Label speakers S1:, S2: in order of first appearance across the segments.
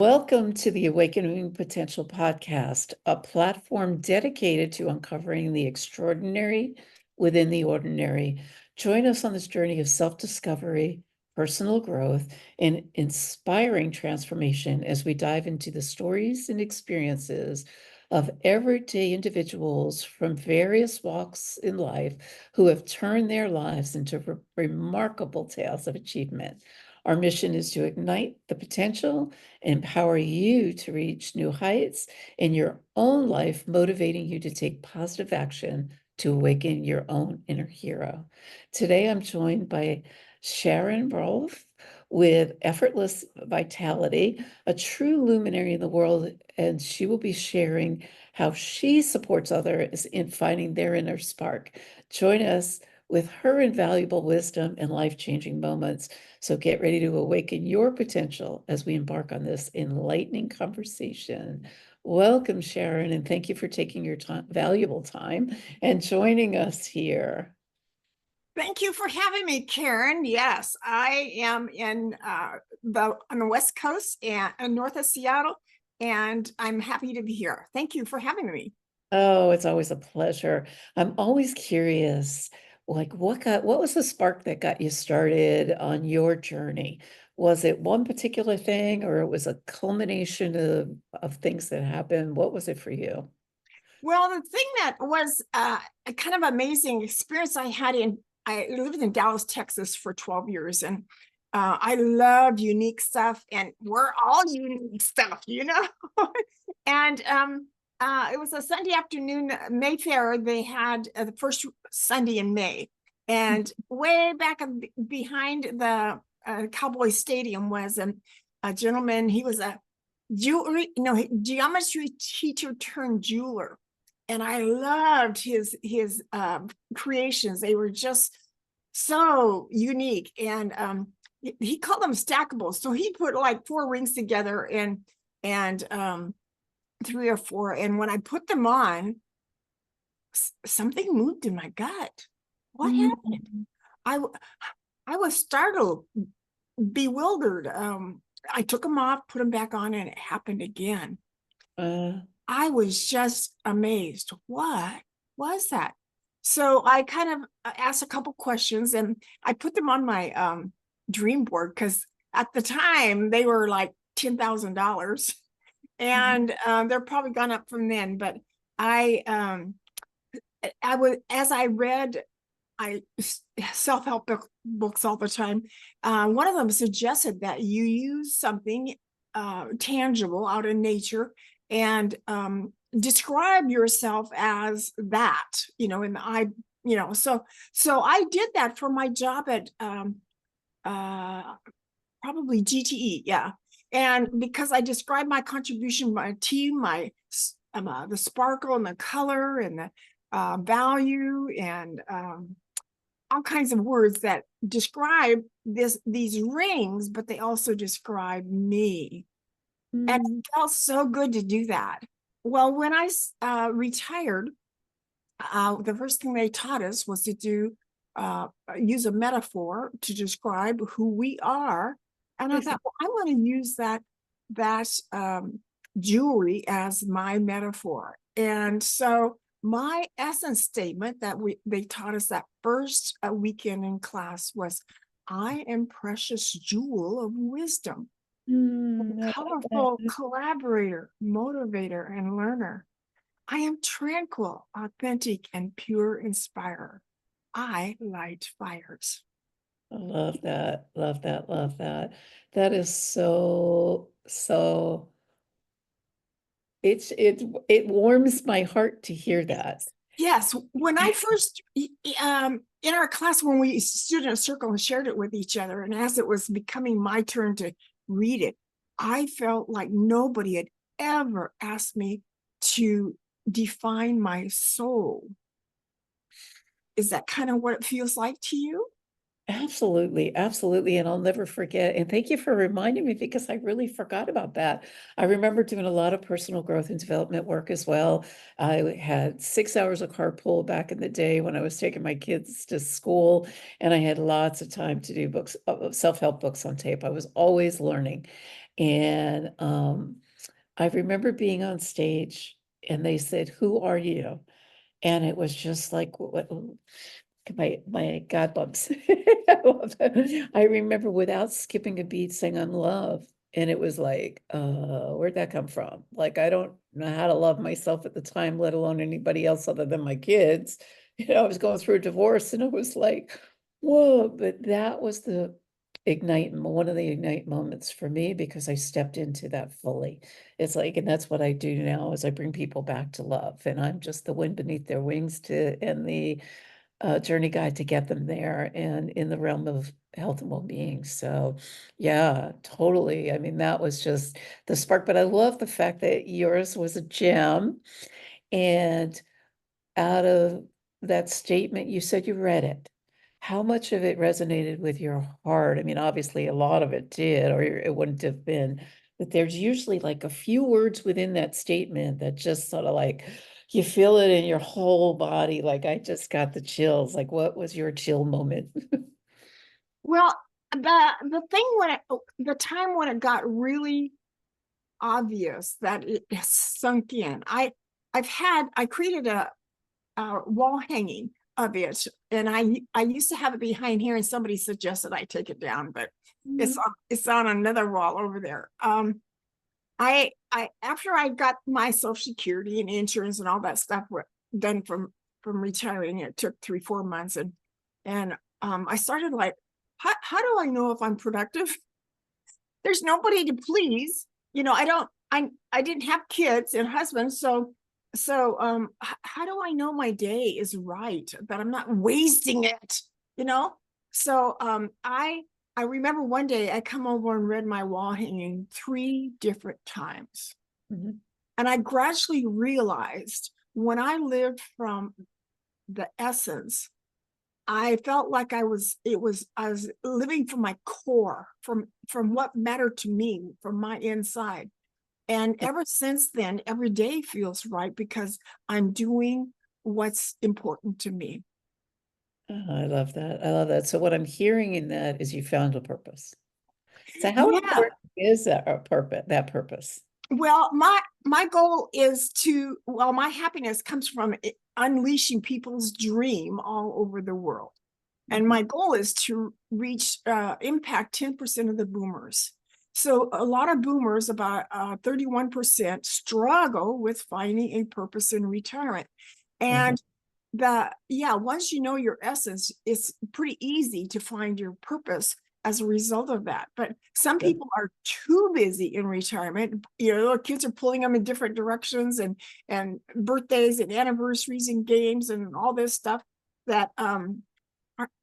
S1: Welcome to the Awakening Potential podcast, a platform dedicated to uncovering the extraordinary within the ordinary. Join us on this journey of self-discovery, personal growth, and inspiring transformation as we dive into the stories and experiences of everyday individuals from various walks in life who have turned their lives into remarkable tales of achievement. Our mission is to ignite the potential and empower you to reach new heights in your own life, motivating you to take positive action to awaken your own inner hero. Today, I'm joined by Sharon Rolph with Effortless Vitality, a true luminary in the world, and she will be sharing how she supports others in finding their inner spark. Join us with her invaluable wisdom and life-changing moments. So get ready to awaken your potential as we embark on this enlightening conversation. Welcome, Sharon, and thank you for taking your valuable time and joining us here.
S2: Thank you for having me, Karen. Yes, I am on the West Coast and north of Seattle, and I'm happy to be here. Thank you for having me.
S1: Oh, it's always a pleasure. I'm always curious, like what was the spark that got you started on your journey? Was it one particular thing or it was a culmination of things that happened? What was it for you?
S2: Well, the thing that was a kind of amazing experience I lived in Dallas, Texas for 12 years, and I loved unique stuff, and we're all unique stuff. And it was a Sunday afternoon, Mayfair. They had the first Sunday in May, and way back behind the Cowboy Stadium was a gentleman. He was a geometry teacher turned jeweler, and I loved his creations. They were just so unique, and he called them stackables. So he put like 4 rings together and 3 or 4, and when I put them on, something moved in my gut. What happened?
S1: Mhm.
S2: I was startled, bewildered. I took them off, put them back on, and it happened again.
S1: Uh,
S2: I was just amazed. What was that? So I kind of asked a couple questions, and I put them on my dream board, because at the time they were like $10,000, and they're probably gone up from then. But I would, as I read, I self-help books all the time. One of them suggested that you use something tangible out in nature and describe yourself as that, and so I did that for my job at probably GTE, yeah. And because I described my contribution, my team, the sparkle and the color and the value, and all kinds of words that describe these rings, but they also describe me. And
S1: mm,
S2: it felt so good to do that. Well, when I retired, the first thing they taught us was to use a metaphor to describe who we are. And I thought, well, I want to use that jewelry as my metaphor. And so my essence statement that they taught us that first weekend in class was, I am precious jewel of wisdom,
S1: I love
S2: colorful
S1: that.
S2: collaborator, motivator, and learner. I am tranquil, authentic, and pure inspirer. I light fires.
S1: I love that. Love that. Love that. That is so it warms my heart to hear that.
S2: Yes, when I first, in our class, when we stood in a circle and shared it with each other, and as it was becoming my turn to read it, I felt like nobody had ever asked me to define my soul. Is that kind of what it feels like to you?
S1: Absolutely, absolutely. And I'll never forget. And thank you for reminding me because I really forgot about that. I remember doing a lot of personal growth and development work as well. I had 6 hours of carpool back in the day when I was taking my kids to school, and I had lots of time to do books, self-help books on tape. I was always learning. And I remember being on stage and they said, "Who are you?" And it was just like my God bumps. I remember without skipping a beat saying I'm loved. And it was like, where'd that come from? Like, I don't know how to love myself at the time, let alone anybody else other than my kids. I was going through a divorce and it was like, whoa, but that was one of the ignite moments for me because I stepped into that fully. It's like, and that's what I do now is I bring people back to love and I'm just the wind beneath their wings and the journey guide to get them there and in the realm of health and well-being. So yeah, totally. I mean, that was just the spark, but I love the fact that yours was a gem. And out of that statement, you said you read it. How much of it resonated with your heart? I mean, obviously a lot of it did, or it wouldn't have been. But there's usually like a few words within that statement that just sort of like you feel it in your whole body. Like I just got the chills. Like, what was your chill moment?
S2: Well, the thing when the time when it got really obvious that it sunk in, I created a wall hanging of it, and I used to have it behind here, and somebody suggested I take it down, but it's on another wall over there. I after I got my Social Security and insurance and all that stuff done from retiring, it took 3-4 months, and I started like, how do I know if I'm productive? There's nobody to please. I didn't have kids and husbands, how do I know my day is right, that I'm not wasting it, you know? So I remember one day I come over and read my wall hanging 3 different times.
S1: Mhm.
S2: And I gradually realized when I lived from the essence, I felt like I was living from my core, from what mattered to me, from my inside. And ever since then, every day feels right because I'm doing what's important to me.
S1: Oh, I love that. I love that. So what I'm hearing in that is you found a purpose. So how
S2: Yeah.
S1: important is that purpose, that purpose?
S2: Well, my goal is my happiness comes from unleashing people's dream all over the world. And
S1: Mhm.
S2: my goal is to impact 10% of the boomers. So a lot of boomers, about 31%, struggle with finding a purpose in retirement.
S1: Uh-huh.
S2: And once you know your essence, it's pretty easy to find your purpose as a result of that. But some
S1: Good.
S2: people are too busy in retirement. Their kids are pulling them in different directions, and birthdays and anniversaries and games and all this stuff that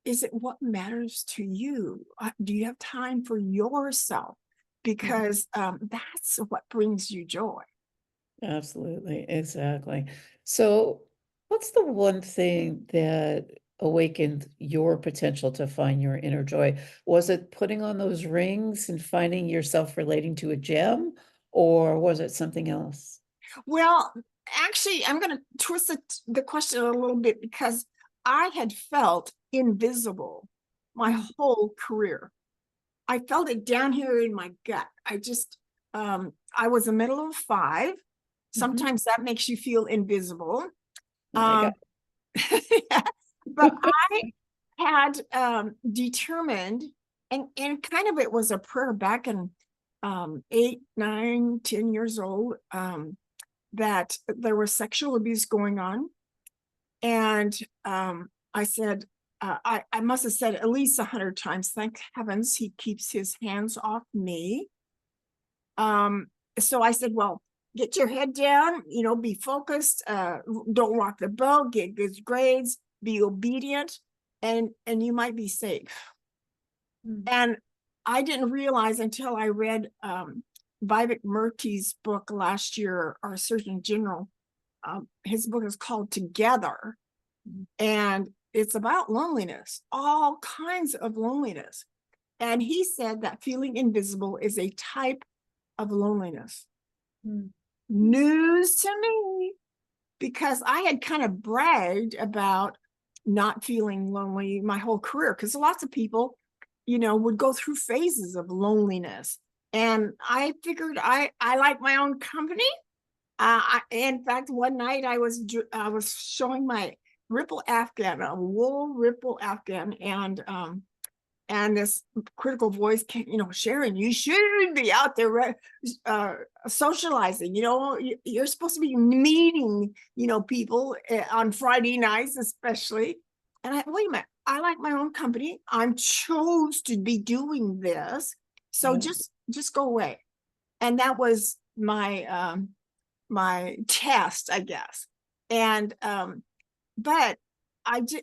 S2: is it what matters to you? Do you have time for yourself?
S1: Mhm.
S2: Because that's what brings you joy.
S1: Absolutely, exactly. So, what's the one thing that awakened your potential to find your inner joy? Was it putting on those rings and finding yourself relating to a gem, or was it something else?
S2: Well, actually, I'm going to twist the question a little bit because I had felt invisible my
S1: Mm.
S2: whole career. I felt it down here in my gut. I was a middle of five.
S1: Mhm.
S2: Sometimes that makes you feel invisible.
S1: I got
S2: Um, but I had determined, and kind of it was a prayer back in 8, 9, 10 years old, that there was sexual abuse going on. And I said, I must have said at least 100 times, thank heavens he keeps his hands off me. Um, so I said, well, get your head down, be focused, don't rock the boat, get good grades, be obedient, and you might be safe.
S1: Mm.
S2: And I didn't realize until I read Vivek Murthy's book last year, our Surgeon General. His book is called Together.
S1: Mm.
S2: And it's about loneliness, all kinds of loneliness. And he said that feeling invisible is a type of loneliness.
S1: Mm.
S2: News to me, because I had kind of bragged about not feeling lonely my whole career, because lots of people, would go through phases of loneliness. And I figured I like my own company. In fact, one night I was showing my ripple Afghan, a wool ripple Afghan, and this critical voice came, Sharon, you should be out there socializing. You're supposed to be meeting, people on Friday nights, especially. And wait a minute, I like my own company. I'm chose to be doing this. So
S1: Yeah.
S2: just go away. And that was my test, I guess. And but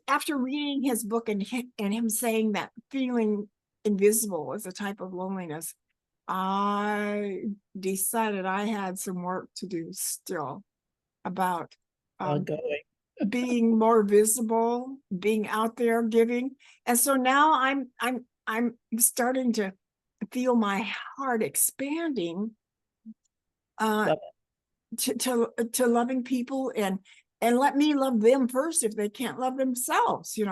S2: after reading his book and him saying that feeling invisible is a type of loneliness, I decided I had some work to do still about um,
S1: Ongoing.
S2: being more visible, being out there giving. And so now I'm starting to feel my heart expanding uh,
S1: Love
S2: to loving people, and let me love them first if they can't love themselves.
S1: it.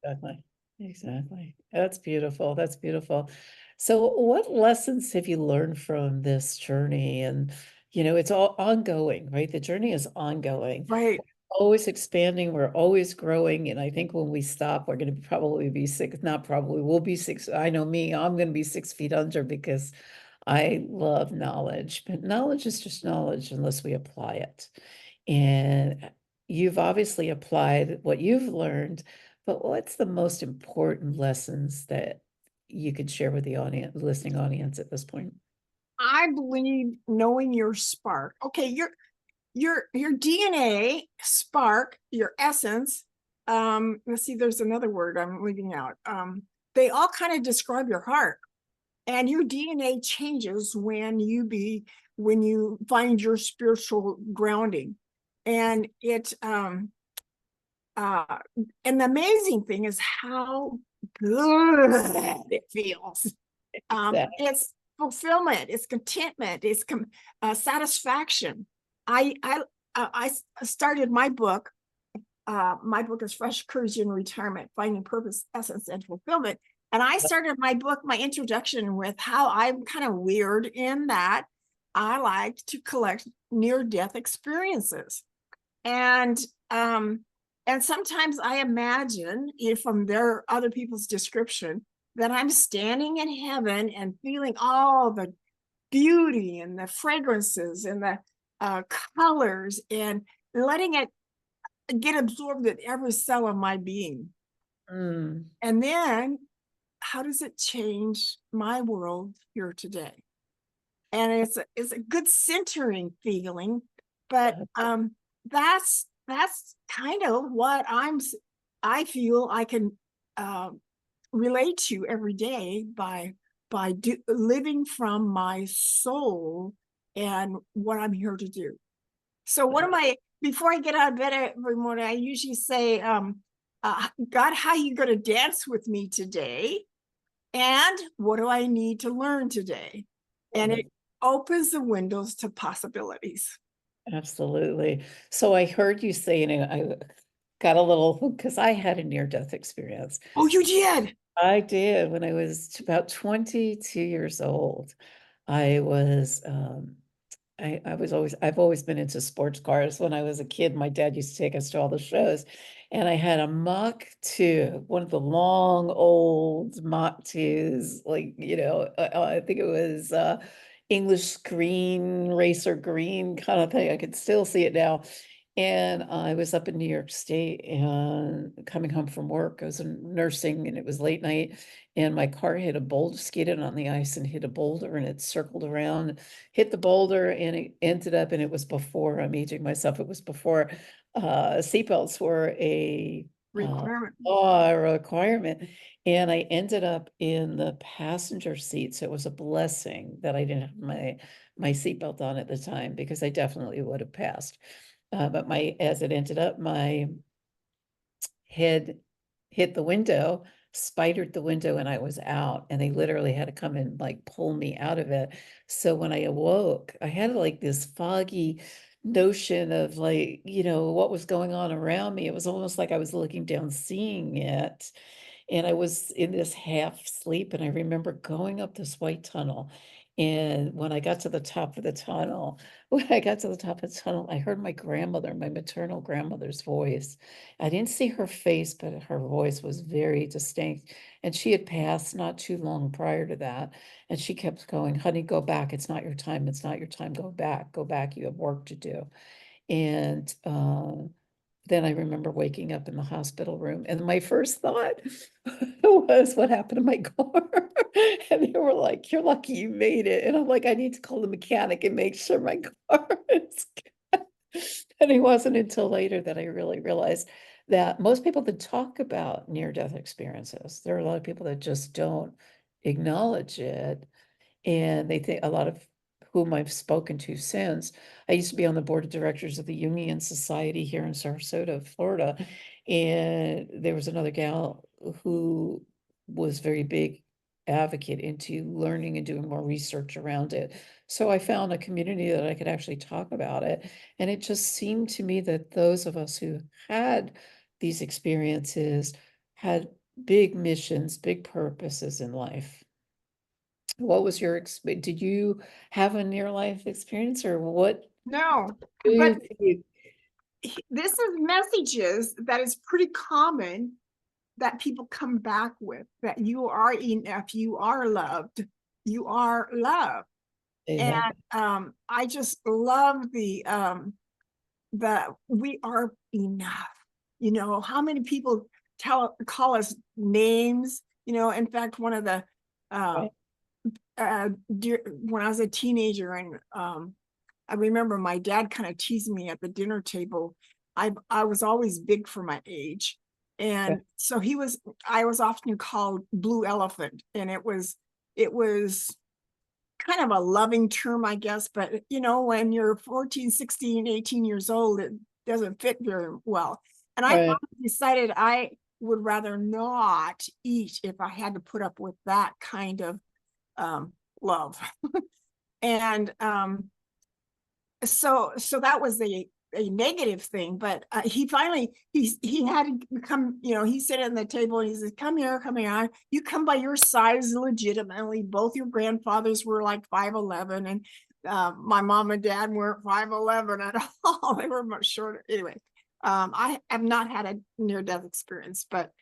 S1: Exactly. Exactly. That's beautiful. That's beautiful. So what lessons have you learned from this journey? And, it's all ongoing, right? The journey is ongoing.
S2: Right.
S1: Always expanding, we're always growing. And I think when we stop, we're going to probably be six, not probably, we'll be six. I know me, I'm going to be 6 feet under because I love knowledge, but knowledge is just knowledge unless we apply it. And you've obviously applied what you've learned, but what's the most important lessons that you could share with the audience, listening audience at this point?
S2: I believe knowing your spark. Okay, your DNA spark, your essence. Let's see, there's another word I'm leaving out. They all kind of describe your heart. And your DNA changes when you find your spiritual grounding. And uh and the amazing thing is how good it feels.
S1: That
S2: It's fulfillment, it's contentment, it's satisfaction. I started my book. My book is Fresh Courage in Retirement: Finding Purpose, Essence, and Fulfillment. And I started my book, my introduction, with how I'm kind of weird in that I like to collect near-death experiences. And um, and sometimes I imagine, if from their other people's description, that I'm standing in heaven and feeling all the beauty and the fragrances and the colors, and letting it get absorbed in every cell of my being.
S1: mm,
S2: And then how does it change my world here today? And it's a good centering feeling, but that's kind of what I feel I can uh, relate to every day by living from my soul and what I'm here to do. So what am I, before I get out of bed every morning, I usually say, God, how you going to dance with me today? And what do I need to learn today?
S1: love
S2: And
S1: it.
S2: it opens the windows to possibilities.
S1: Absolutely. So I heard you say, I got a little, because I had a near-death experience.
S2: Oh, you did?
S1: I did when I was about 22 years old. I was I've always been into sports cars. When I was a kid, my dad used to take us to all the shows. And I had a Mach 2, one of the long old Mach 2s, like, I think it was English green, racer green kind of thing. I could still see it now. And I was up in New York State and coming home from work. I was nursing and it was late night. And my car hit a boulder, skated on the ice and hit a boulder, and it circled around, hit the boulder, and it ended up, and it was before, I'm aging myself, it was before seatbelts were a
S2: Requirement.
S1: law or a requirement. And I ended up in the passenger seat. So it was a blessing that I didn't have my seatbelt on at the time, because I definitely would have passed. But as it ended up, my head hit the window, spidered the window, and I was out, and they literally had to come and like pull me out of it. So when I awoke, I had like this foggy notion of like, what was going on around me. It was almost like I was looking down, seeing it. And I was in this half sleep, and I remember going up this white tunnel. And when I got to the top of the tunnel, when I got to the top of the tunnel, I heard my grandmother, my maternal grandmother's voice. I didn't see her face, but her voice was very distinct. And she had passed not too long prior to that. And she kept going, honey, go back. It's not your time. It's not your time. Go back. Go back. You have work to do. And then I remember waking up in the hospital room, and my first thought was, what happened to my car? And they were like, you're lucky you made it. And I'm like, I need to call the mechanic and make sure my car is good. And it wasn't until later that I really realized that most people that talk about near-death experiences, there are a lot of people that just don't acknowledge it. And they think, a lot of whom I've spoken to since, I used to be on the board of directors of the Jungian Society here in Sarasota, Florida. And there was another gal who was very big advocate into learning and doing more research around it. So I found a community that I could actually talk about it. And it just seemed to me that those of us who had these experiences had big missions, big purposes in life. What was your did you have a near life experience, or what
S2: No,
S1: do you
S2: but
S1: think?
S2: this is messages that is pretty common that people come back with, that you are enough, you are loved, you are loved. And
S1: Exactly,
S2: I just love the we are enough. How many people call us names? In fact, one of the uh
S1: right,
S2: when I was a teenager, and I remember my dad kind of teasing me at the dinner table. I was always big for my age.
S1: right,
S2: And so I was often called Blue Elephant. And it was kind of a loving term, I guess. But, when you're 14, 16, 18 years old, it doesn't fit very well. And I
S1: right.
S2: finally decided I would rather not eat if I had to put up with that kind of love. And so that was a negative thing. But he finally he had to come. He sat at the table and he said, come here, you come by your size legitimately. Both your grandfathers were like 5'11", and my mom and dad weren't 5'11" at all. They were much shorter. Anyway, I have not had a near-death experience, but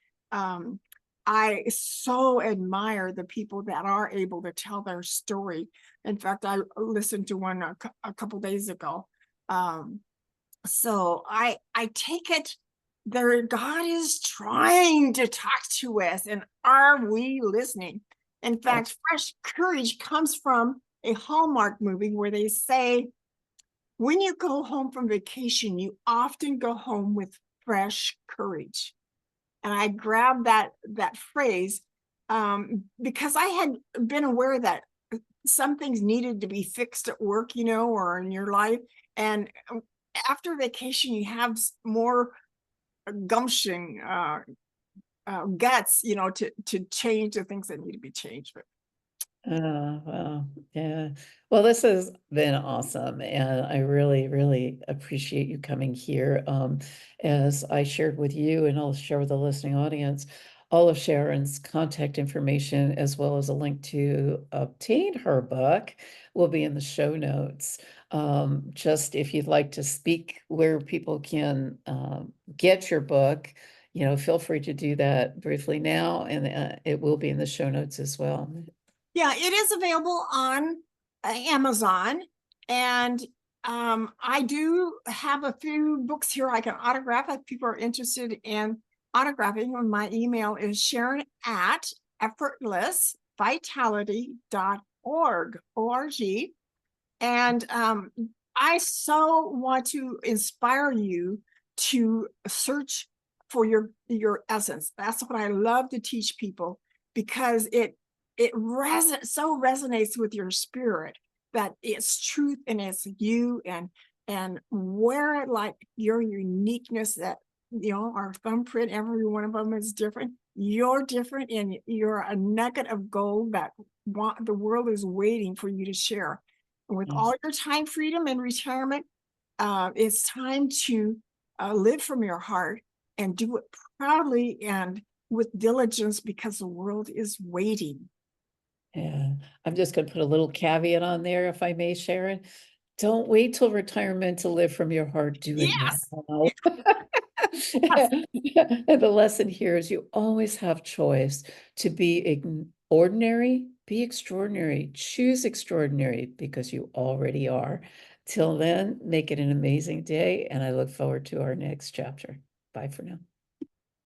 S2: I so admire the people that are able to tell their story. In fact, I listened to one a couple days ago. So I take it there, God is trying to talk to us, and are we listening? In
S1: That's
S2: fact, fresh courage comes from a Hallmark movie where they say, when you go home from vacation, you often go home with fresh courage. And I grabbed that phrase because I had been aware that some things needed to be fixed at work, or in your life. And after vacation, you have more gumption, guts, to change the things that need to be changed. But
S1: Well, yeah. Well, this has been awesome, and I really, really appreciate you coming here. As I shared with you, and I'll share with the listening audience, all of Sharon's contact information, as well as a link to obtain her book, will be in the show notes. Just if you'd like to speak where people can get your book, feel free to do that briefly now, and it will be in the show notes as well.
S2: yeah, it is available on Amazon. And I do have a few books here I can autograph if people are interested in autographing. My email is Sharon at effortlessvitality.org. O-R-G. And I so want to inspire you to search for your essence. That's what I love to teach people, because it so resonates with your spirit that it's truth and it's you, and wear it like your uniqueness, that our thumbprint, every one of them is different. You're different, and you're a nugget of gold that the world is waiting for you to share. And with all
S1: Yes.
S2: your time freedom and retirement, it's time to live from your heart and do it proudly and with diligence, because the world is waiting.
S1: Yeah, I'm just gonna put a little caveat on there, if I may, Sharon. Don't wait till retirement to live from your heart, do it
S2: Yes,
S1: now.
S2: yes,
S1: And the lesson here is you always have choice to be ordinary, be extraordinary, choose extraordinary because you already are. Till then, make it an amazing day, and I look forward to our next chapter. Bye for now.